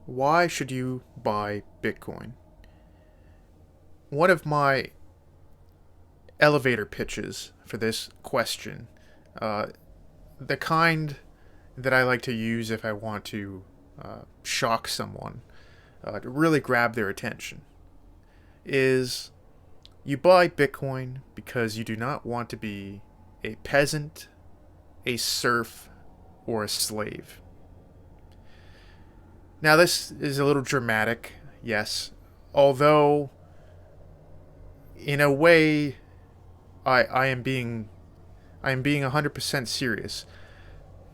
Why should you buy Bitcoin? One of my elevator pitches for this question, uh, the kind that I like to use if I want to shock someone, to really grab their attention, is you buy Bitcoin because you do not want to be a peasant, a serf, or a slave. Now, this is a little dramatic, yes, although in a way I am being 100% serious.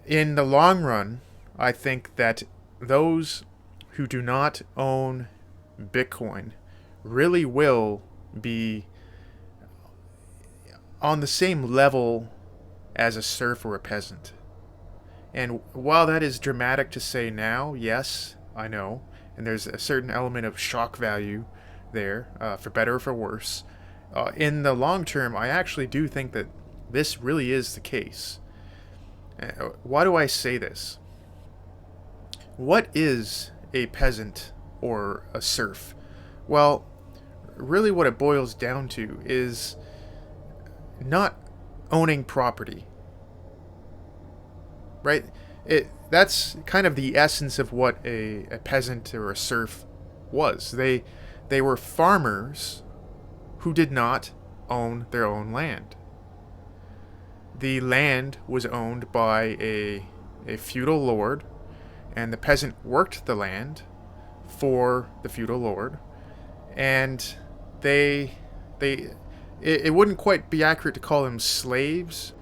In the long run, I think that those who do not own Bitcoin really will be on the same level as a serf or a peasant. And while that is dramatic to say now, yes, I know, and there's a certain element of shock value there, for better or for worse, in the long term, I actually do think that this really is the case. Why do I say this? What is a peasant or a serf? Well, really what it boils down to is not owning property. Right? That's kind of the essence of what a peasant or a serf was. They were farmers who did not own their own land. The land was owned by a feudal lord, and the peasant worked the land for the feudal lord, and it wouldn't quite be accurate to call them slaves.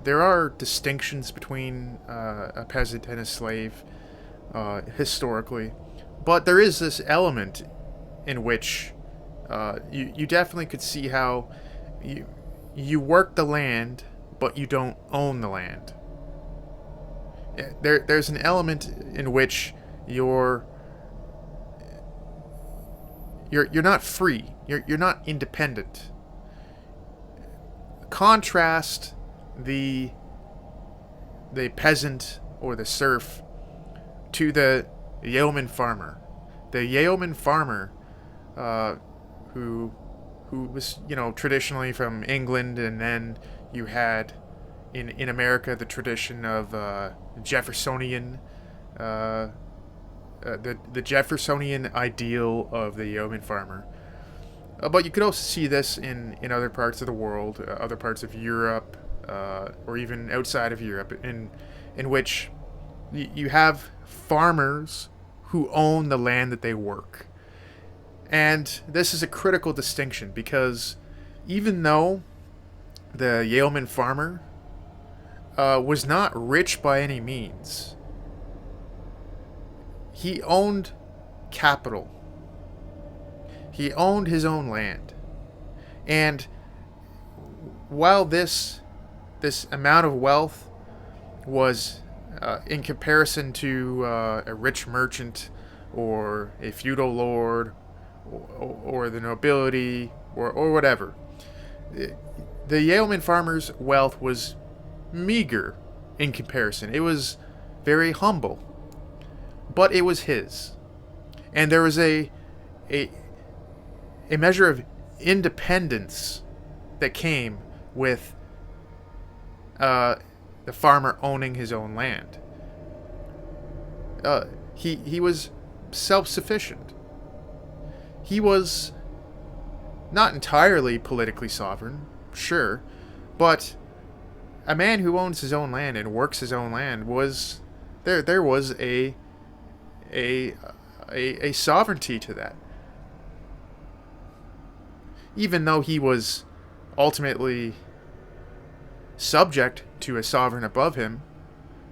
There are distinctions between a peasant and a slave historically, but there is this element in which you definitely could see how you work the land, but you don't own the land. There's an element in which you're not free. You're not independent. Contrast the peasant or the serf to the yeoman farmer. The yeoman farmer, who was traditionally from England, and then you had in America the tradition of Jeffersonian, the Jeffersonian ideal of the yeoman farmer. But you could also see this in other parts of the world, other parts of Europe, or even outside of Europe, in which you have farmers who own the land that they work. And this is a critical distinction because even though the yeoman farmer was not rich by any means, he owned capital. He owned his own land. And while this amount of wealth was in comparison to a rich merchant or a feudal lord or the nobility or whatever, the yeoman farmer's wealth was meager in comparison. It was very humble, but it was his. And there was a measure of independence that came with the farmer owning his own land. He was self-sufficient. He was not entirely politically sovereign, sure, but a man who owns his own land and works his own land was there was a sovereignty to that. Even though he was ultimately subject to a sovereign above him,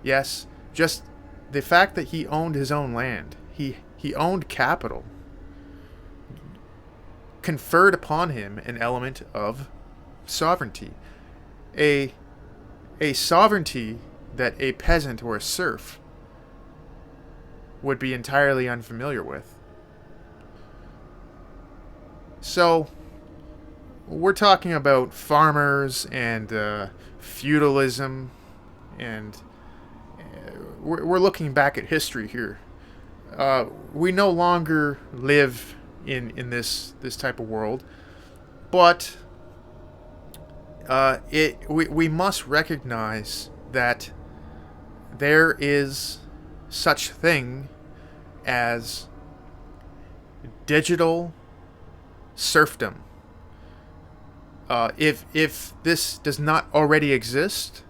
yes, just the fact that he owned his own land, he owned capital, conferred upon him an element of sovereignty. A sovereignty that a peasant or a serf would be entirely unfamiliar with. So, we're talking about farmers and feudalism, and we're looking back at history here. we no longer live in this type of world, but we must recognize that there is such thing as digital serfdom. If this does not already exist,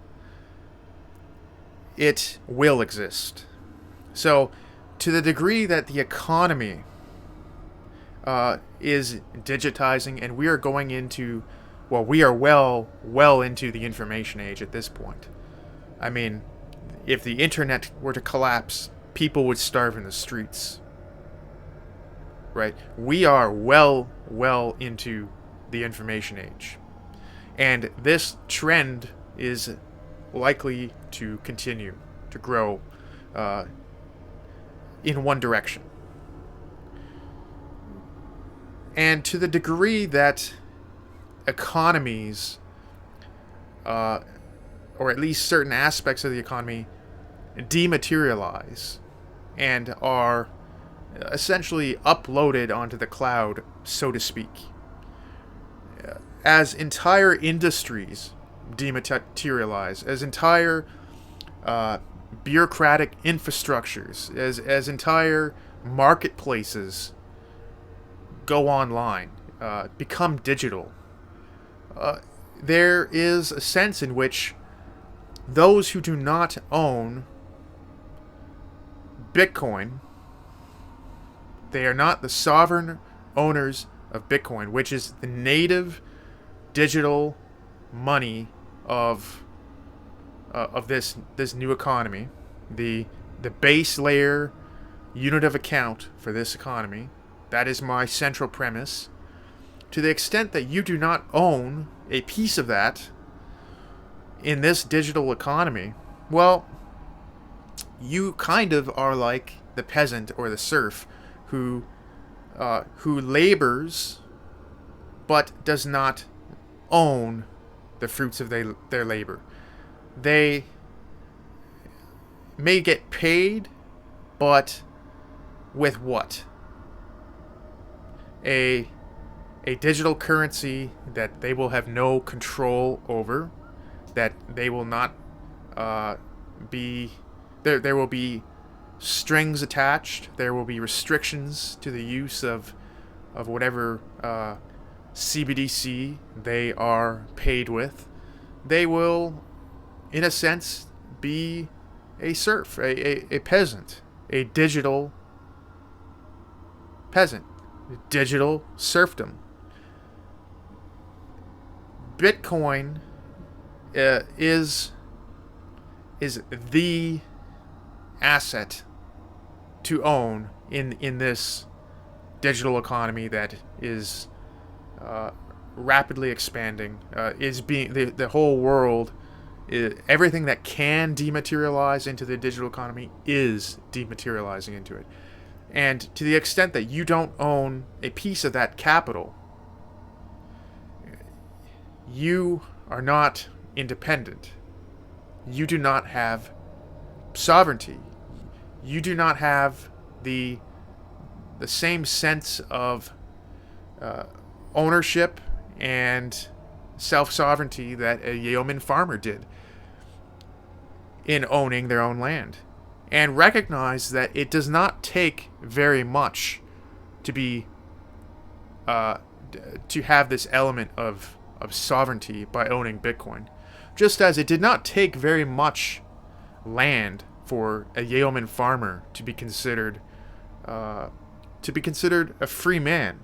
it will exist. So, to the degree that the economy is digitizing, and we are going into, well, we are well into the information age at this point. I mean, if the internet were to collapse, people would starve in the streets. Right? We are well into the information age. And this trend is likely to continue to grow in one direction. And to the degree that economies, or at least certain aspects of the economy, dematerialize and are essentially uploaded onto the cloud, so to speak, as entire industries dematerialize, as entire bureaucratic infrastructures, as entire marketplaces go online, become digital, there is a sense in which those who do not own Bitcoin, they are not the sovereign owners of Bitcoin, which is the native digital money of this new economy, the base layer unit of account for this economy. That is my central premise. To the extent that you do not own a piece of that in this digital economy, well, you kind of are like the peasant or the serf who labors but does not own the fruits of their labor. They may get paid, but with what? A digital currency that they will have no control over, that they will not be... There will be strings attached. There will be restrictions to the use of whatever CBDC they are paid with. They will, in a sense, be a serf, a peasant, a digital peasant, digital serfdom. Bitcoin is the asset to own in this digital economy that is rapidly expanding. Is being the whole world, everything that can dematerialize into the digital economy is dematerializing into it. And to the extent that you don't own a piece of that capital, you are not independent. You do not have sovereignty. You do not have the same sense of ownership and self-sovereignty that a Yeoman Farmer did in owning their own land. And recognize that it does not take very much to be to have this element of sovereignty by owning Bitcoin. Just as it did not take very much land for a Yeoman farmer to be considered a free man.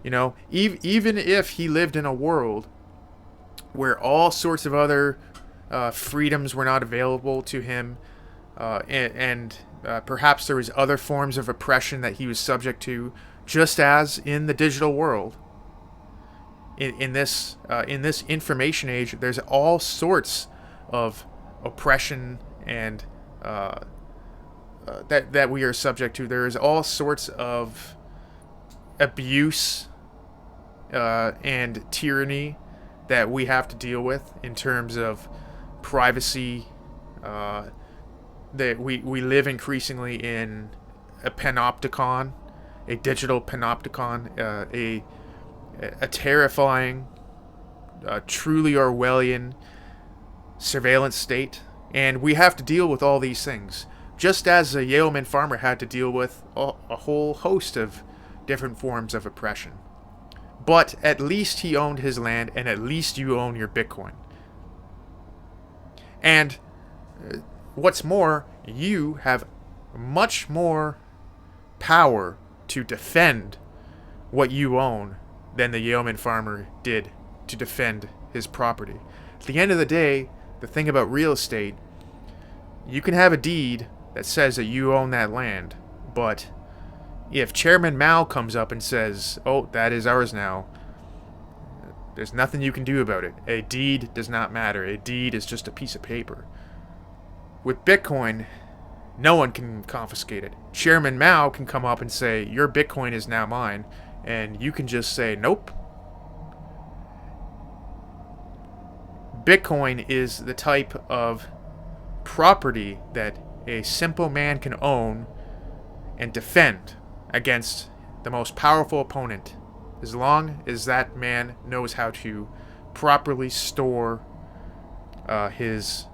You know, even if he lived in a world where all sorts of other freedoms were not available to him, and perhaps there was other forms of oppression that he was subject to, just as in the digital world. In this information age, there's all sorts of oppression and that we are subject to. There is all sorts of abuse and tyranny that we have to deal with in terms of privacy. That we live increasingly in a panopticon, a digital panopticon, a terrifying, truly Orwellian surveillance state. And we have to deal with all these things, just as a Yeoman Farmer had to deal with a whole host of different forms of oppression. But at least he owned his land, and at least you own your Bitcoin. And what's more, you have much more power to defend what you own than the Yeoman Farmer did to defend his property. At the end of the day, the thing about real estate, you can have a deed that says that you own that land, but if Chairman Mao comes up and says, "Oh, that is ours now," there's nothing you can do about it. A deed does not matter. A deed is just a piece of paper. With Bitcoin, no one can confiscate it. Chairman Mao can come up and say, "Your Bitcoin is now mine," and you can just say, "Nope." Bitcoin is the type of property that a simple man can own and defend against the most powerful opponent, as long as that man knows how to properly store his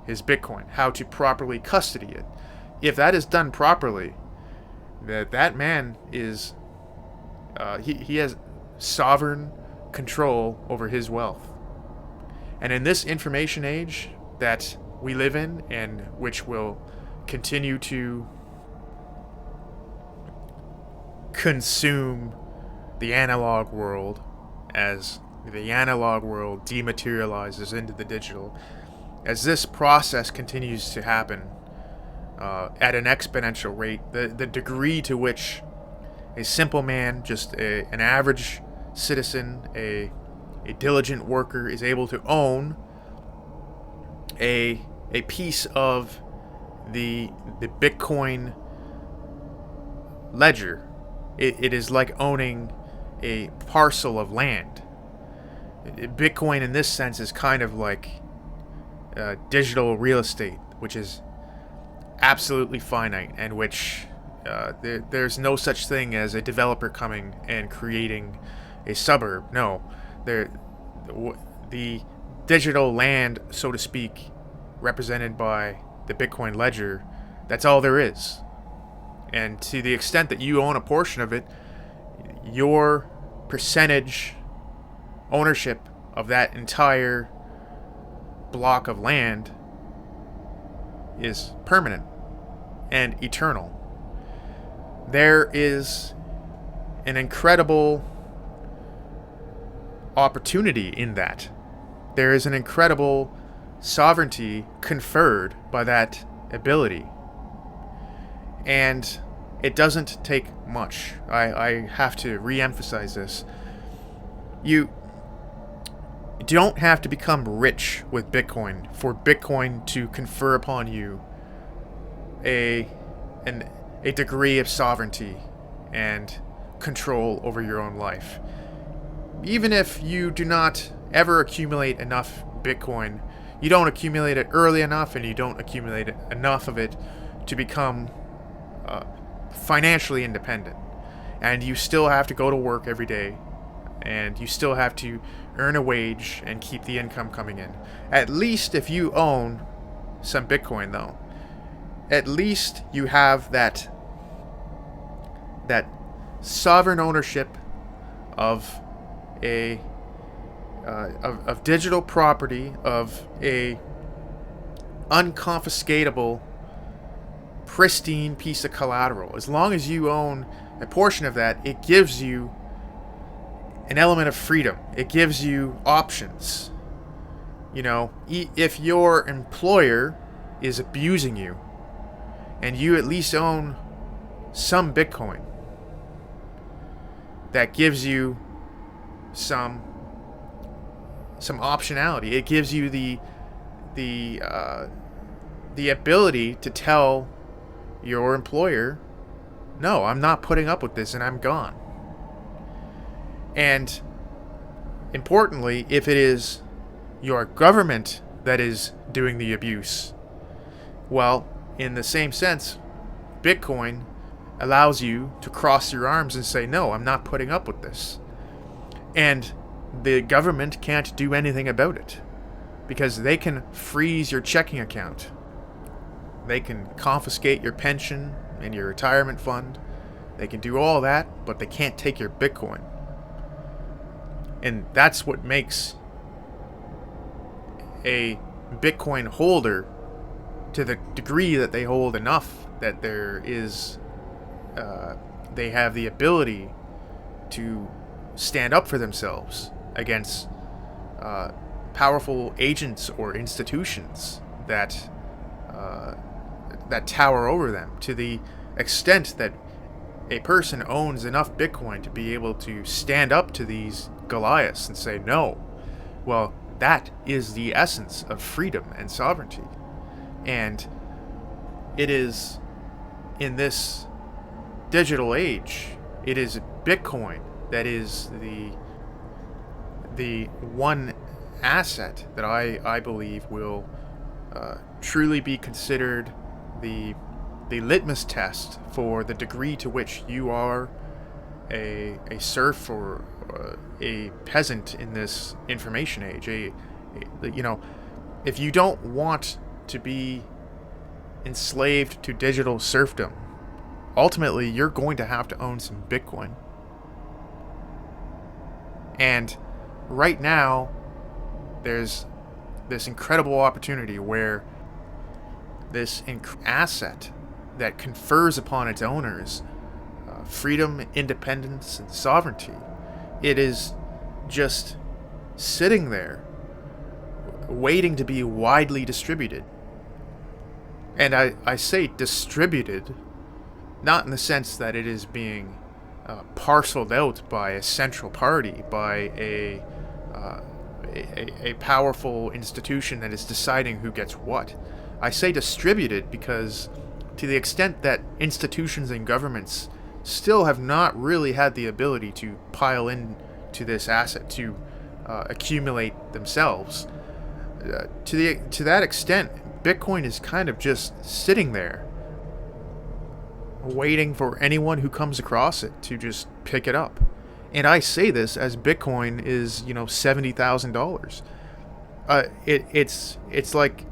Bitcoin, how to properly custody it. If that is done properly, that man is he has sovereign control over his wealth. And in this information age that we live in, and which will continue to consume the analog world as the analog world dematerializes into the digital, as this process continues to happen at an exponential rate, the degree to which a simple man, just an average citizen, a diligent worker, is able to own a piece of the Bitcoin ledger. It is like owning a parcel of land. Bitcoin in this sense is kind of like digital real estate, which is absolutely finite, and which there's no such thing as a developer coming and creating a suburb. No, the digital land, so to speak, represented by the Bitcoin ledger, that's all there is. And to the extent that you own a portion of it, your percentage ownership of that entire block of land is permanent and eternal. There is an incredible opportunity in that. There is an incredible sovereignty conferred by that ability. And it doesn't take much. I have to re-emphasize this. You don't have to become rich with Bitcoin for Bitcoin to confer upon you a degree of sovereignty and control over your own life. Even if you do not ever accumulate enough Bitcoin, you don't accumulate it early enough, and you don't accumulate enough of it to become financially independent. And you still have to go to work every day, and you still have to earn a wage and keep the income coming in. At least if you own some Bitcoin, though, at least you have that sovereign ownership of of digital property, of a unconfiscatable, pristine piece of collateral. As long as you own a portion of that, it gives you an element of freedom. It gives you options. You know, if your employer is abusing you, and you at least own some Bitcoin, that gives you some optionality. It gives you the ability to tell your employer, "No, I'm not putting up with this, and I'm gone." And importantly, if it is your government that is doing the abuse, well, in the same sense, Bitcoin allows you to cross your arms and say, no, I'm not putting up with this. And the government can't do anything about it, because they can freeze your checking account. They can confiscate your pension and your retirement fund. They can do all that, but they can't take your Bitcoin. And that's what makes a Bitcoin holder, to the degree that they hold enough that there is, they have the ability to stand up for themselves against powerful agents or institutions that that tower over them, to the extent that a person owns enough Bitcoin to be able to stand up to these Goliaths and say no. Well, that is the essence of freedom and sovereignty. And it is, in this digital age, it is Bitcoin that is the one asset that I believe will truly be considered the litmus test for the degree to which you are a serf or a peasant in this information age. If you don't want to be enslaved to digital serfdom, ultimately you're going to have to own some Bitcoin. And right now, there's this incredible opportunity where this asset that confers upon its owners freedom, independence, and sovereignty, it is just sitting there waiting to be widely distributed. And I say distributed not in the sense that it is being parceled out by a central party, by a powerful institution that is deciding who gets what. I say distributed because, to the extent that institutions and governments still have not really had the ability to pile in to this asset, to accumulate themselves, to that extent, Bitcoin is kind of just sitting there, waiting for anyone who comes across it to just pick it up. And I say this as Bitcoin is, $70,000. It's like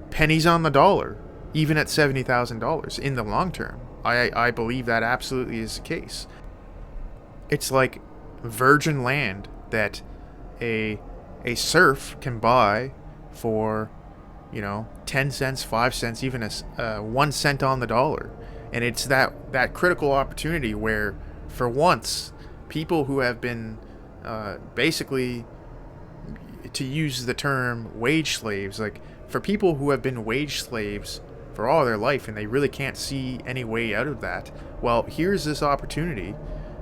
pennies on the dollar, even at $70,000 in the long term. I believe that absolutely is the case. It's like virgin land that a serf can buy for 10 cents, 5 cents, even 1 cent on the dollar. And it's that critical opportunity where, for once, people who have been basically, to use the term wage slaves, like for people who have been wage slaves for all their life and they really can't see any way out of that, well, here's this opportunity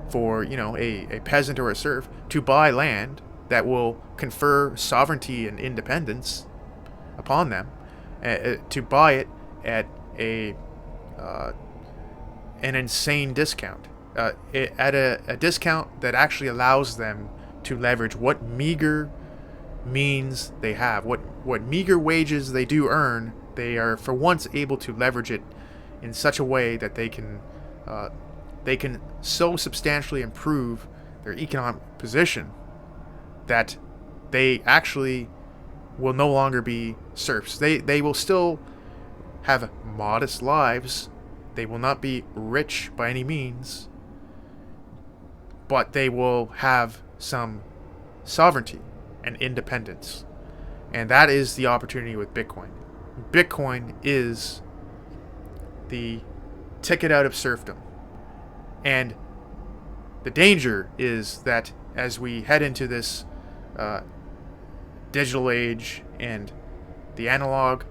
for a peasant or a serf to buy land that will confer sovereignty and independence upon them, to buy it at an insane discount, at a discount that actually allows them to leverage what meager means they have, what meager wages they do earn. They are for once able to leverage it in such a way that they can so substantially improve their economic position that they actually will no longer be serfs. They will still have modest lives. They will not be rich by any means, but they will have some sovereignty and independence. And that is the opportunity with Bitcoin. Bitcoin is the ticket out of serfdom. And the danger is that as we head into this digital age and the analog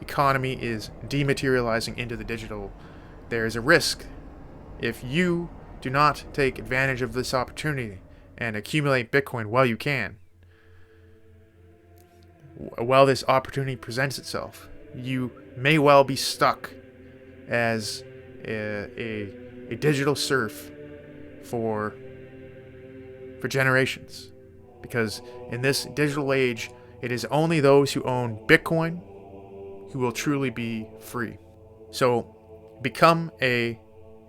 economy is dematerializing into the digital, there is a risk, if you do not take advantage of this opportunity and accumulate Bitcoin while you can, while this opportunity presents itself, you may well be stuck as a digital serf for generations. Because in this digital age, it is only those who own Bitcoin who will truly be free. So become a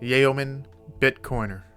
Yeoman Bitcoiner.